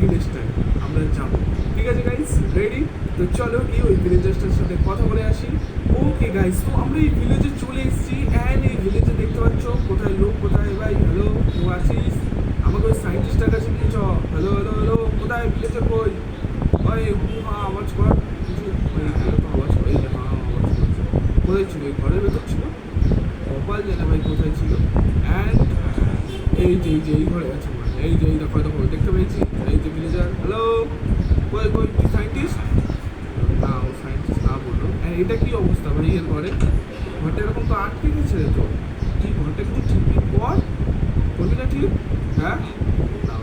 ভিলেজটায় আমরা যাবো। ঠিক আছে গাইস, রেডি? তো চলো গিয়ে ওই ভিলেজার্সটার সাথে কথা বলে আসি। ওকে গাইস, তো আমরা এই ভিলেজে চলে এসেছি অ্যান্ড এই ভিলেজে দেখতে পাচ্ছ কোথায় লোক, কোথায় ভাই, হ্যালো কেউ আছিস? আমাকে ওই সায়েন্টিস্টটার কাছে নিয়ে চ। হ্যালো হ্যালো হ্যালো, কোথায় ভিলেজে কই? ওই হ্যাঁ আওয়াজ কর কিছু, আওয়াজ করে হ্যাঁ আওয়াজ করছে। কোথায় ছিল? ওই ঘরের ভেতর ছিল, কপাল জানে ভাই কোথায় ছিল। অ্যান্ড এই যে এই ঘরে আছে, এই যে এই দেখো দেখো দেখতে পেয়েছি, এই যে ভিলেজার। হ্যালো, কই কই তুই সায়েন্টিস্ট? না ও সায়েন্টিস্ট না বললো। হ্যাঁ এটা কী অবস্থা ভাই এর ঘরে? ঘরটা এরকম তো আটকে গেছে রে, তো তুই ঘরটা কিছু ঠিক কর, করবি না ঠিক? হ্যাঁ না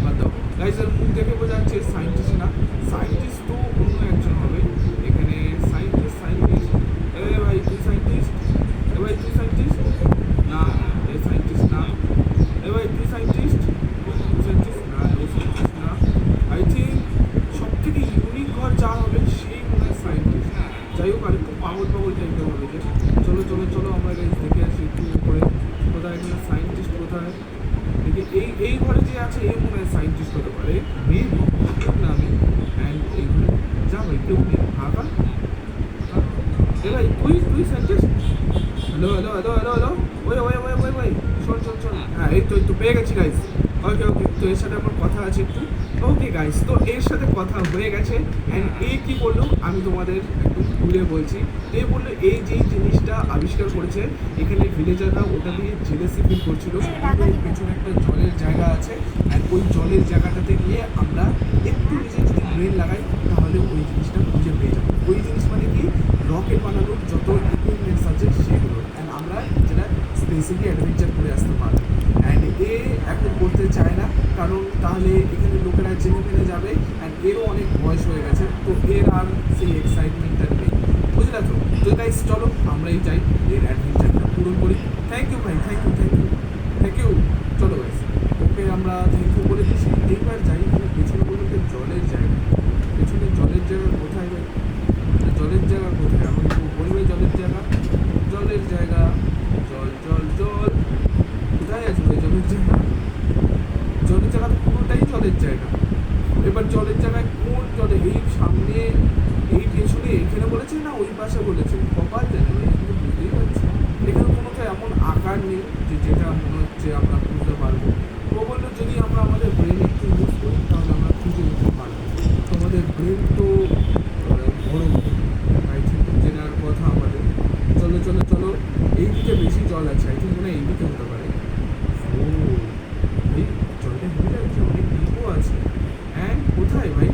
বাদ দাও গাইস, এর মুখ দেখে বোঝা যাচ্ছে সায়েন্টিস্ট না। সায়েন্টিস্ট তো অন্য একজন হবে এখানে। সায়েন্টিস্ট সায়েন্টিস্ট এ ভাই তুই সায়েন্টিস্ট? এ ভাই তুই সায়েন্টিস্ট? না এ সায়েন্টিস্ট না। এ ভাই তুই সায়েন্টিস্ট? সায়েন্টিস্ট না, ও সায়েন্টিস্ট না। আই থিঙ্ক সব থেকে ইউনিক ঘর যা হবে সেই মনে হয় সায়েন্টিস্ট। যাই হোক আর একটু পাগল পাগল টাইপের হবে যে। চলো চলো চলো আমরা গাইস দেখে আসি একটু করে কোথায় এখানে সায়েন্টিস্ট কোথায়। দেখি এই ঘরে যে আছে এই মনে হয় সায়েন্টিস্ট হতে পারে, মেবি না আমি। অ্যান্ড এই ঘরে যা ভাই কেউ নেই, ফাঁকা। এ ভাই তুই তুই scientist? Hello hello hello hello hello, ওই ওই ওই ওই ওই শোন শোন শোন, হ্যাঁ এই তো পেয়ে গেছি গাইস। ওকে ওকে, তো এর সাথে আমার কথা আছে একটু। ওকে গাইস, তো এর সাথে কথা হয়ে গেছে। অ্যান্ড এ কী বললো আমি তোমাদের একদম খুলে বলছি। এ বললো এই যে জিনিসটা আবিষ্কার করেছে এখানে ভিলেজাররা ওটা দিয়ে জেলেসি ফিল করছিল। কিন্তু এর পেছনে একটা জলের জায়গা আছে, অ্যান্ড ওই জলের জায়গাটাতে গিয়ে আমরা একটু নিজে যদি ব্রেন লাগাই তাহলে ওই জিনিসটা খুঁজে পেয়ে যাবো। ওই জিনিস মানে কি, রকেট বানানোর যত ইকুইপমেন্টস আছে সেগুলো, অ্যান্ড আমরা যেটা স্পেসে গিয়ে অ্যাডভেঞ্চার করে আসতে পারবো। অ্যান্ড এ এখন করতে চায় না, কারণ তাহলে এখানে লোকেরা জেনে ফেলে যাবে, অ্যান্ড এরও অনেক বয়স হয়ে গেছে, তো এর আর সেই এক্সাইটমেন্টটা নেই, বুঝলে তো? তো গাইস চলো আমরাই যাই, এর অ্যাডভেঞ্চারটা পূরণ করি। থ্যাংক ইউ ভাই, thank you thank you thank you. চলো গাইস, ওকে আমরা থ্যাংক ইউ বলে দিচ্ছি। এইবার যাই এখানে পেছনে বলতে জলের জায়গা। পেছনে জলের জায়গা কোথায় ভাই? জলের জায়গা কোথায়? আমি বলবে জলের জায়গা, জলের জায়গা, জল জল জল কোথায় আছে ভাই জলের জায়গা? জলের জায়গা তো পুরোটাই জলের জায়গা। এবার জলের জায়গায় কোন জলে? এই সামনে, এই পেছনে, এখানে বলেছে না ওই পাশে বলেছে, কপাল জানে ভাই, কিন্তু বুঝতেই পারছি এখানে কোনো তো এমন আকার নেই যে যেটা মনে হচ্ছে আমরা বুঝতে পারবো। ও বললো যদি আমরা আমাদের ব্রেন একটু ইউজ করি তাহলে আমরা খুঁজে নিতে পারবো। তো আমাদের ব্রেন তো বড় আই থিঙ্ক জেনার কথা আমাদের। চলো চলো চলো, এই দিকে বেশি জল আছে, আই থিঙ্ক মনে হয় এই দিকে হতে পারে। ও ভাই জলটা হেঁটে যাচ্ছে, অনেক ডিপও আছে। অ্যান্ড কোথায় ভাই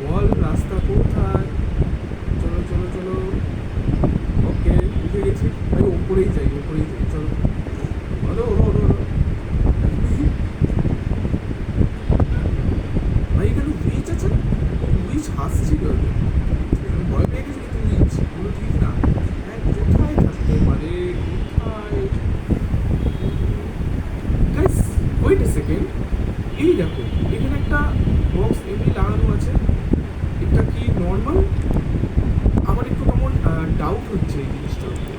বল, রাস্তা কোথায়? চলো চলো চলো, ওকে উঠে গেছি ভাই, ওপরেই যাই ওপরেই যাই, চলো। ওরো ওরো ওরো ওরো ভাই এখানে উইচ আছে না? উইচ হাসছিল, এখানে ভয় পেয়ে গেছি কিন্তু উইচ কোনো ঠিক না। হ্যাঁ কোথায় থাকতে পারে, কোথায়? গাইস ওয়েট এ সেকেন্ড, এই দেখো এখানে একটা বক্স এমনি লাগানো আছে, এটা কি নর্মাল? আমার একটু কেমন ডাউট হচ্ছে এই জিনিসটার উপরে,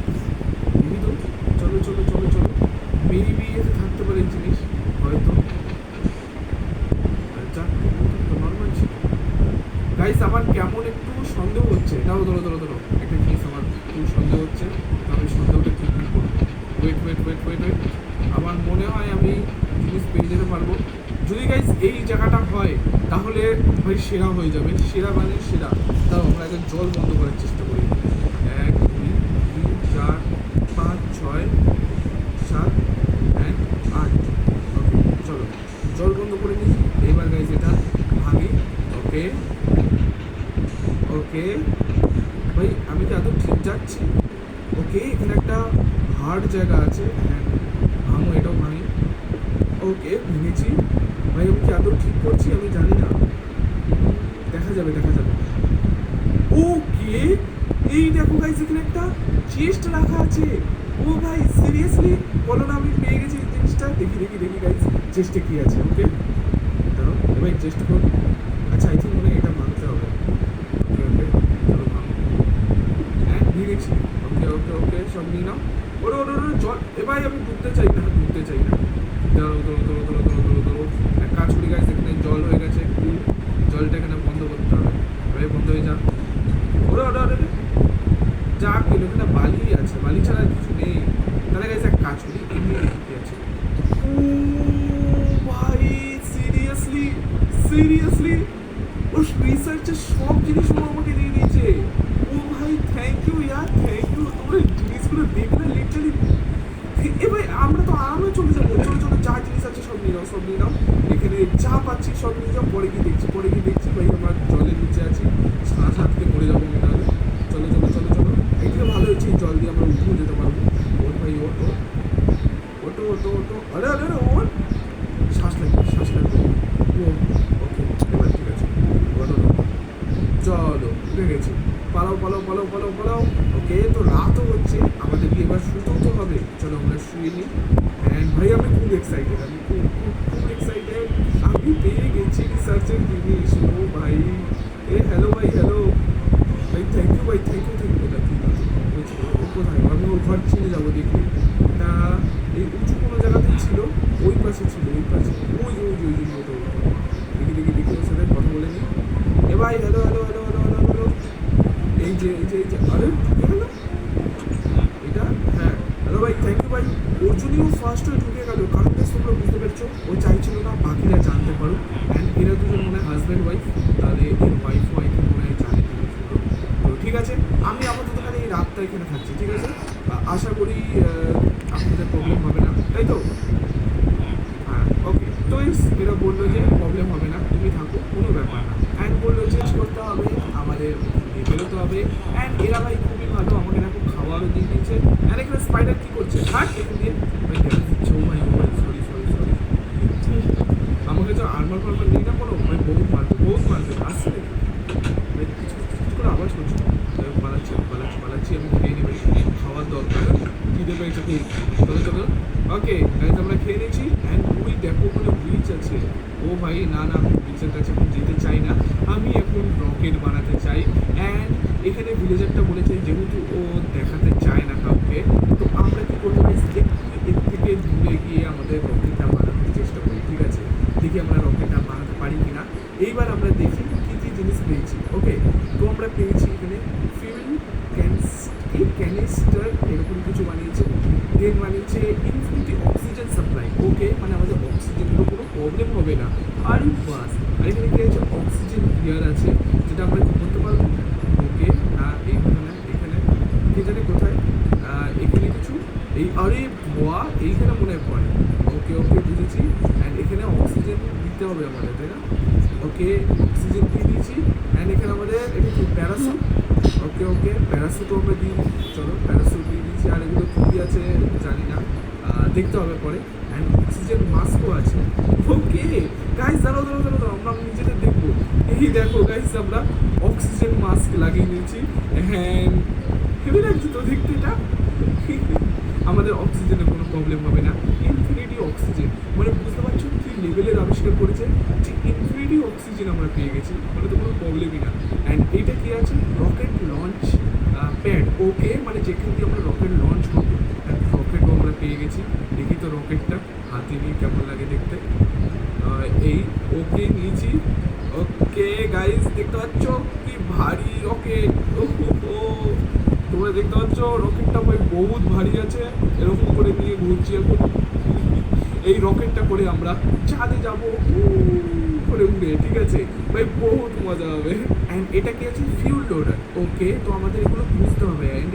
বুঝলি তো? চলো চলো চলো চলো, মেবি এতে থাকতে পারে এই জিনিস হয়তো। যাক নর্মাল ছিল। গাইস আমার কেমন একটু সন্দেহ হচ্ছে, দাঁড়ো ধরো ধরো ধরো, একটা জিনিস আমার একটু সন্দেহ হচ্ছে, তো আমি সন্দেহটা ঠিক কী করবো? Wait wait wait wait wait, আমার মনে হয় আমি জিনিস পেয়ে যেতে পারবো। যদি গাইস এই জায়গাটা হয় তাহলে ভাই সেরা হয়ে যাবে, সেরা মানে সেরা। তাও আমরা এখন জল বন্ধ করার চেষ্টা করি। 1 2 3 4 5 6 7 অ্যান্ড 8। ওকে চলো জল বন্ধ করে নিয়েছি। এবার গাইস এটা ভাঙি। ওকে ওকে ভাই আমি কি আদৌ ঠিক যাচ্ছি? ওকে এখানে একটা হার্ড জায়গা আছে, হ্যাঁ ভাঙো, এটাও ভাঙি। ওকে ভেঙেছি ভাই, আমি কি আদৌ ঠিক করছি আমি জানি না, দেখা যাবে দেখা যাবে। ওকে এই দেখো গাইস এখানে একটা চেস্ট রাখা আছে। ও ভাই সিরিয়াসলি বলো না আমি পেয়ে গেছি এই জিনিসটা। দেখি দেখি দেখি গাইস চেস্টে কি আছে। ওকে ধরো ভাই চেস্ট কর। আচ্ছা আই থিঙ্ক মনে হয় এটা ভাঙতে হবে। ওকে ওকে চলো ভাঙো। হ্যাঁ ভেঙেছি। ওকে ওকে ওকে সব নিয়ে নাও। ওরে ওরে ওরে জল, এ ভাই আমি ডুবতে চাই না, ডুবতে চাই না। ধরো ধরো ধরো ধরো ধরো ধরো ধরো, এক কাজ করি গাইস, সিরিয়াসলি ওর রিসার্চের সব জিনিস ও আমাকে দিয়ে দিয়েছে। ও ভাই থ্যাংক ইউ ইয়ার, থ্যাংক ইউ। তোমরা জিনিসগুলো দেখলে লিটারালি এবার আমরা তো আরামে চলে যাবো। চলো চলো, যা জিনিস আছে সব নিয়ে নাও, সব নিয়ে নাও। এখানে যা পাচ্ছি সব নিয়ে যাও। পরে কি দেখছি, পরে কি দেখছি ভাই, আমরা জলের নিচে আছি, শ্বাস আটকে পড়ে যাবো আমি তাহলে। চলো চলো চলো চলো, এইদিকে ভালো হয়েছে, জল দিয়ে আমরা উঠেও যেতে পারবো। ওর ভাই ওটো ওটো ওটো ওটো, আরে আরে আরে ওর শ্বাস লাগবে, শ্বাস লাগবে। ও ওকে, এবার ঠিক আছে, ওটো চলো উঠে গেছি। পালাও পালাও পালাও পালাও পালাও। ওকে, তো রাতও হচ্ছে, আমাদেরকে এবার শুতেও তো হবে। চলো আমরা শুয়ে নিই। অ্যান্ড ভাই আমি খুব এক্সাইটেড, আমি খুব খুব খুব এক্সাইটেড। আমি পেয়ে গেছি রিসার্চের জিনিস। ও ভাই, এ হ্যালো ভাই, হ্যালো ভাই, থ্যাংক ইউ ভাই, থ্যাংক ইউ থ্যাংক ইউ। কোথায় ও কোথায়? আমি ওর ঘর চিনে যাবো দেখি। তা এই উঁচু কোনো জায়গাতেই ছিল, ওই পাশে ছিল, ওই পাশে, ওই ওই ওই ওই মতো। দেখি দেখি দেখি, ওর সাথে কথা বলে নিই। এ ভাই, hello hello hello hello hello hello. এই যে এই যে এই যে, আরে ঢুকে গেল এটা। হ্যাঁ হ্যালো ভাই, থ্যাংক ইউ ভাই। ওর জন্যই ও ফার্স্ট হয়ে ঢুকে গেল, কারণ বেশ তোমরা বুঝতে পারছো, ও চাইছিল না বাকিরা জানতে পারো। অ্যান্ড এরা দুজন মনে হয় হাজব্যান্ড ওয়াইফ, তাহলে এর ওয়াইফও আই থিঙ্ক মনে হয় জানে জিনিসগুলো। তো ঠিক আছে, আমি আপাতত তাহলে এই রাতটা এখানে থাকছি, ঠিক আছে? আশা করি আপনাদের প্রবলেম হবে না, তাই তো? হ্যাঁ ওকে। তো এরা বললো যে প্রবলেম হবে না, তুমি থাকো, কোনো ব্যাপার না। অ্যান্ড বললো চেঞ্জ করতে হবে, আমাদের বেরোতে হবে। অ্যান্ড এরা ভাই খুবই ভালো, আমাকে দেখো খাওয়ারও দিয়ে দিয়েছে। অ্যান্ড এখানে স্পাইডার কী করছে? হাট এখান দিয়ে ভাই, কেন দিচ্ছে? ও ভাই, ও ভাই, সরি সরি সরি। আমাকে তো আর্মার ফার্মার নেই না কোনো ভাই, বহুত মারবে আসছে নাকি ভাই? কিছু কিছু করে আওয়াজ করছে। পালাচ্ছি পালাচ্ছি পালাচ্ছি, আমি খেয়ে নেবে, খাওয়ার দরকার, খিদে পেয়েছে খুব। চলো চলো, ওকে গাইজ আমরা খেয়ে নিয়েছি। অ্যান্ড ওই দেখো ওখানে ব্রিজ আছে। ও ভাই না না, ব্রিজের কাছে এখন যেতে চাই না, আমি এখন রকেট বানাতে চাই। অ্যান্ড এখানে ভিলেজারটা বলেছে যেহেতু ও দেখাতে চায় না কাউকে, তো আমরা কী করবো গাইজ, এর থেকে দূরে গিয়ে আমাদের রকেটটা বানানোর চেষ্টা করি, ঠিক আছে? দেখি আমরা রকেটটা বানাতে পারি কিনা। এইবার আমরা দেখি কী কী জিনিস পেয়েছি। ওকে, তো আমরা পেয়েছি এখানে ফিউল ক্যানিস্টার, এরকম কিছু বানিয়েছে। দেন বানিয়েছে ইনফিনিটি অক্সিজেন সাপ্লাই। ওকে, মানে আমাদের অক্সিজেনের কোনো প্রবলেম হবে না। আর বাস, আর এখানে কি আছে? অক্সিজেন গিয়ার আছে, যেটা আমরা কি করতে পারবো। ওকে, না এইখানে না, এখানে কে জানে কোথায়, এখানে কিছু এই, আরে ভোয়া এইখানে মনে হয় পড়ে। ওকে ওকে, বুঝেছি। অ্যান্ড এখানে অক্সিজেন দিতে হবে আমাদের, তাই না? ওকে, অক্সিজেন দিয়ে দিয়েছি। অ্যান্ড এখানে আমাদের এটা কি প্যারাসুট। ওকে ওকে, প্যারাসুটও আমরা দিই। চলো প্যারাসুট দিয়ে দিয়েছি। আর এগুলো কী আছে জানি না, দেখতে হবে পরে। অ্যান্ড অক্সিজেন মাস্কও আছে। ওকে গাইজ, দাঁড়াও দাঁড়াও দাঁড়াও দাঁড়াও, আমরা নিজেদের দেখবো। এই দেখো গাইজ, আমরা অক্সিজেন মাস্ক লাগিয়ে নিয়েছি। হ্যাঁ, হেভি লাগছে তো দেখতে এটা। আমাদের অক্সিজেনের কোনো প্রবলেম হবে না। ইনফিনিটি অক্সিজেন, মানে বুঝতে পারছো কি লেভেলের আবিষ্কার করেছে, যে ইনফিনিটি অক্সিজেন আমরা পেয়ে গেছি, মানে তো কোনো প্রবলেমই না। অ্যান্ড এইটা কি আছে? Rocket launch pad. ওকে, মানে যেখান দিয়ে আমরা রকেট লঞ্চ করবো। অ্যান্ড রকেটও আমরা পেয়ে গেছি। দেখি তো রকেটটা হাতে নিয়ে কেমন লাগে দেখতে। এই ওকে নিয়েছি। ওকে গাইজ, দেখতে পাচ্ছ কি ভারী রকেট। ও তোমরা দেখতে পাচ্ছ রকেটটা ভাই বহুত ভারী আছে। এরকম করে নিয়ে ঘুরছি এখন। এই রকেটটা করে আমরা চাঁদে যাবো করে উড়ে, ঠিক আছে ভাই, বহুত মজা হবে। অ্যান্ড এটা কি আছে? Fuel loader. ওকে, তো আমাদের এগুলো বুঝতে হবে। অ্যান্ড